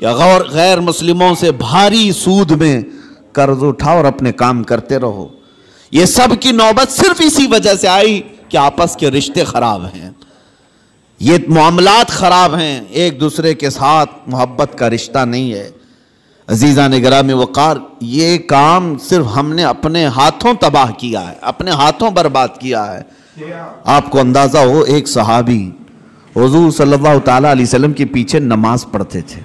یا غیر مسلموں سے بھاری سود میں قرض اٹھاؤ اور اپنے کام کرتے رہو. یہ سب کی نوبت صرف اسی وجہ سے آئی کہ آپس کے رشتے خراب ہیں, یہ معاملات خراب ہیں, ایک دوسرے کے ساتھ محبت کا رشتہ نہیں ہے. عزیزان گرامی وقار, یہ کام صرف ہم نے اپنے ہاتھوں تباہ کیا ہے, اپنے ہاتھوں برباد کیا ہے. آپ کو اندازہ ہو, ایک صحابی حضور صلی اللہ تعالیٰ علیہ وسلم کے پیچھے نماز پڑھتے تھے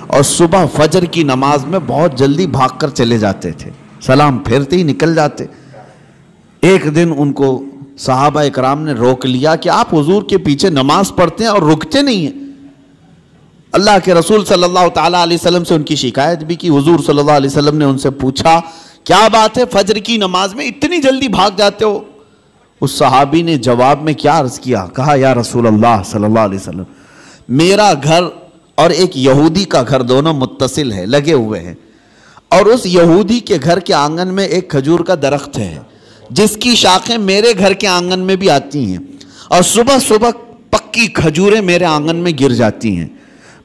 اور صبح فجر کی نماز میں بہت جلدی بھاگ کر چلے جاتے تھے, سلام پھیرتے ہی نکل جاتے. ایک دن ان کو صحابہ اکرام نے روک لیا کہ آپ حضور کے پیچھے نماز پڑھتے ہیں اور رکتے نہیں ہیں. اللہ کے رسول صلی اللہ تعالیٰ علیہ وسلم سے ان کی شکایت بھی کی. حضور صلی اللہ علیہ وسلم نے ان سے پوچھا, کیا بات ہے فجر کی نماز میں اتنی جلدی بھاگ جاتے ہو؟ اس صحابی نے جواب میں کیا عرض کیا, کہا یا رسول اللہ صلی اللہ علیہ وسلم, میرا گھر اور ایک یہودی کا گھر دونوں متصل ہے, لگے ہوئے ہیں, اور اس یہودی کے گھر کے آنگن میں ایک کھجور کا درخت ہے جس کی شاخیں میرے گھر کے آنگن میں بھی آتی ہیں, اور صبح صبح پکی کھجوریں میرے آنگن میں گر جاتی ہیں.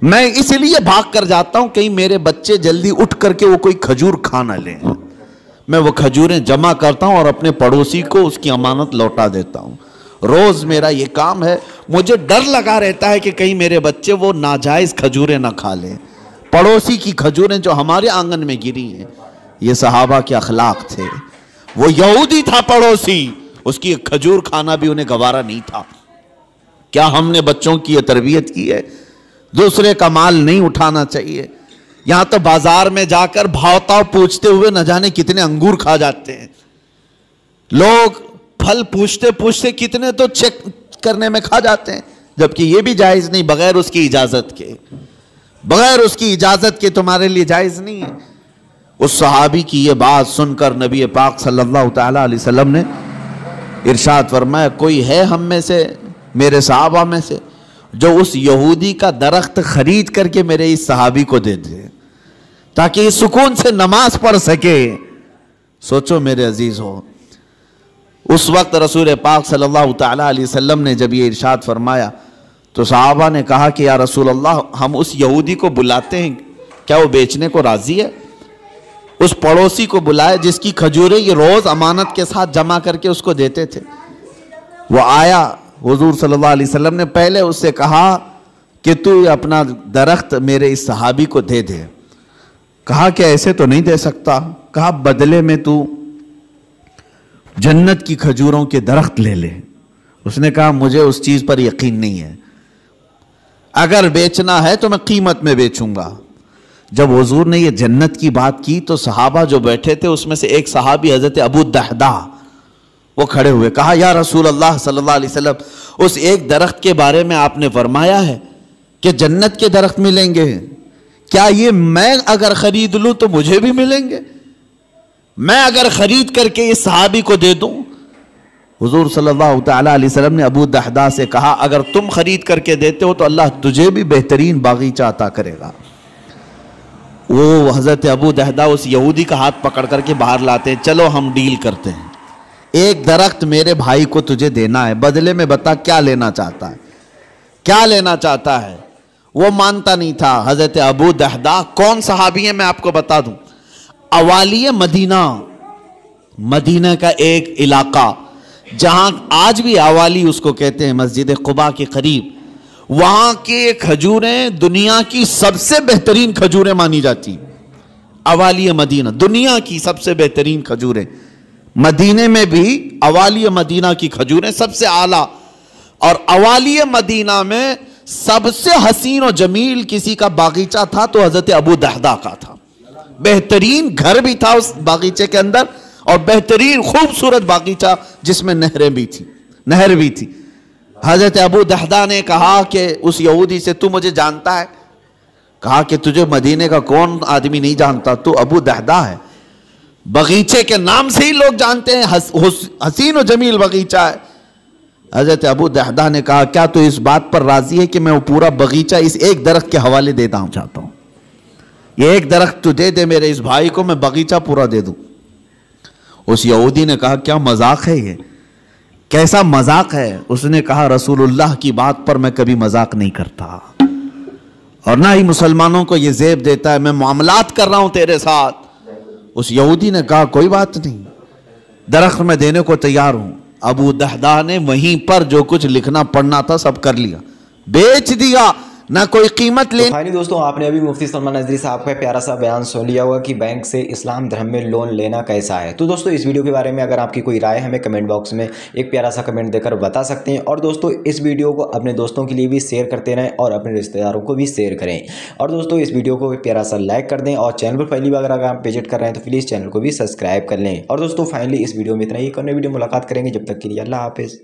میں اس لیے بھاگ کر جاتا ہوں کہیں میرے بچے جلدی اٹھ کر کے وہ کوئی کھجور کھا نہ لیں. میں وہ کھجوریں جمع کرتا ہوں اور اپنے پڑوسی کو اس کی امانت لوٹا دیتا ہوں. روز میرا یہ کام ہے. مجھے ڈر لگا رہتا ہے کہ کہیں میرے بچے وہ ناجائز کھجوریں نہ کھا لیں, پڑوسی کی کھجوریں جو ہمارے آنگن میں گری ہیں. یہ صحابہ کے اخلاق تھے. وہ یہودی تھا پڑوسی, اس کی ایک کھجور کھانا بھی انہیں گوارا نہیں تھا. کیا ہم نے بچوں کی یہ تربیت کی ہے؟ دوسرے کا مال نہیں اٹھانا چاہیے. یہاں تو بازار میں جا کر بھاؤ پوچھتے ہوئے نہ جانے کتنے انگور کھا جاتے ہیں لوگ. پھل پوچھتے پوچھتے کتنے تو چیک کرنے میں کھا جاتے ہیں, جبکہ یہ بھی جائز نہیں, بغیر اس کی اجازت کے, بغیر اس کی اجازت کے تمہارے لیے جائز نہیں ہے. اس صحابی کی یہ بات سن کر نبی پاک صلی اللہ تعالیٰ علیہ وسلم نے ارشاد فرمایا, کوئی ہے ہم میں سے, میرے صحابہ میں سے, جو اس یہودی کا درخت خرید کر کے میرے اس صحابی کو دے دے تاکہ یہ سکون سے نماز پڑھ سکے. سوچو میرے عزیز ہو, اس وقت رسول پاک صلی اللہ تعالیٰ علیہ وسلم نے جب یہ ارشاد فرمایا تو صحابہ نے کہا کہ یا رسول اللہ, ہم اس یہودی کو بلاتے ہیں, کیا وہ بیچنے کو راضی ہے؟ اس پڑوسی کو بلائے جس کی کھجوریں یہ روز امانت کے ساتھ جمع کر کے اس کو دیتے تھے. وہ آیا, حضور صلی اللہ علیہ وسلم نے پہلے اس سے کہا کہ تو اپنا درخت میرے اس صحابی کو دے دے. کہا کہ ایسے تو نہیں دے سکتا. کہا بدلے میں تو جنت کی کھجوروں کے درخت لے لے. اس نے کہا مجھے اس چیز پر یقین نہیں ہے, اگر بیچنا ہے تو میں قیمت میں بیچوں گا. جب حضور نے یہ جنت کی بات کی تو صحابہ جو بیٹھے تھے اس میں سے ایک صحابی حضرت ابو دحدہ وہ کھڑے ہوئے, کہا یا رسول اللہ صلی اللہ علیہ وسلم, اس ایک درخت کے بارے میں آپ نے فرمایا ہے کہ جنت کے درخت ملیں گے, کیا یہ میں اگر خرید لوں تو مجھے بھی ملیں گے؟ میں اگر خرید کر کے اس صحابی کو دے دوں؟ حضور صلی اللہ تعالیٰ علیہ وسلم نے ابو دحدہ سے کہا, اگر تم خرید کر کے دیتے ہو تو اللہ تجھے بھی بہترین باغیچہ عطا کرے گا. وہ حضرت ابو دحدہ اس یہودی کا ہاتھ پکڑ کر کے باہر لاتے ہیں, چلو ہم ڈیل کرتے ہیں, ایک درخت میرے بھائی کو تجھے دینا ہے, بدلے میں بتا کیا لینا چاہتا ہے, کیا لینا چاہتا ہے. وہ مانتا نہیں تھا. حضرت ابو دحدہ کون صحابی ہیں میں آپ کو بتا دوں, اوالی مدینہ, مدینہ کا ایک علاقہ جہاں آج بھی اوالی اس کو کہتے ہیں, مسجد قباء کے قریب, وہاں کے کھجوریں دنیا کی سب سے بہترین کھجوریں مانی جاتی. اوالی مدینہ دنیا کی سب سے بہترین کھجوریں, مدینے میں بھی اوالی مدینہ کی کھجوریں سب سے اعلیٰ, اور اوالی مدینہ میں سب سے حسین و جمیل کسی کا باغیچہ تھا تو حضرت ابو دحدہ کا تھا. بہترین گھر بھی تھا اس باغیچے کے اندر, اور بہترین خوبصورت باغیچہ جس میں نہر بھی تھی. حضرت ابو دحدہ نے کہا کہ اس یہودی سے, تو مجھے جانتا ہے؟ کہا کہ تجھے مدینے کا کون آدمی نہیں جانتا, تو ابو دحدہ ہے. باغیچے کے نام سے ہی لوگ جانتے ہیں, حسین و جمیل باغیچہ ہے. حضرت ابو دحدہ نے کہا کیا تو اس بات پر راضی ہے کہ میں وہ پورا باغیچہ اس ایک درخت کے حوالے دیتا چاہتا ہوں, یہ ایک درخت تو دے دے میرے اس بھائی کو, میں باغیچہ پورا دے دوں. اس یہودی نے کہا کیا مذاق ہے یہ, کیسا مذاق ہے؟ اس نے کہا رسول اللہ کی بات پر میں کبھی مذاق نہیں کرتا. اور نہ ہی مسلمانوں کو یہ زیب دیتا ہے میں معاملات کر رہا ہوں تیرے ساتھ۔ اس یہودی نے کہا کوئی بات نہیں، درخت میں دینے کو تیار ہوں۔ ابو دہدہ نے وہیں پر جو کچھ لکھنا پڑھنا تھا سب کر لیا، بیچ دیا، نہ کوئی قیمت لے۔ فائنلی دوستوں، آپ نے ابھی مفتی سلمان نظری صاحب کا پیارا سا بیان سن لیا ہوگا کہ بینک سے اسلام دھرم میں لون لینا کیسا ہے۔ تو دوستوں اس ویڈیو کے بارے میں اگر آپ کی کوئی رائے ہمیں کمنٹ باکس میں ایک پیارا سا کمنٹ دے کر بتا سکتے ہیں، اور دوستوں اس ویڈیو کو اپنے دوستوں کے لیے بھی شیئر کرتے رہیں اور اپنے رشتہ داروں کو بھی شیئر کریں، اور دوستوں اس ویڈیو کو پیارا سا لائک کر دیں، اور چینل پر پہلی بار اگر آپ وزٹ کر رہے ہیں تو پلیز چینل کو بھی سبسکرائب کر لیں۔ اور دوستوں فائنلی اس ویڈیو میں اتنا ہی، ایک اور نئی ویڈیو ملاقات کریں گے، جب تک کے لیے اللہ حافظ۔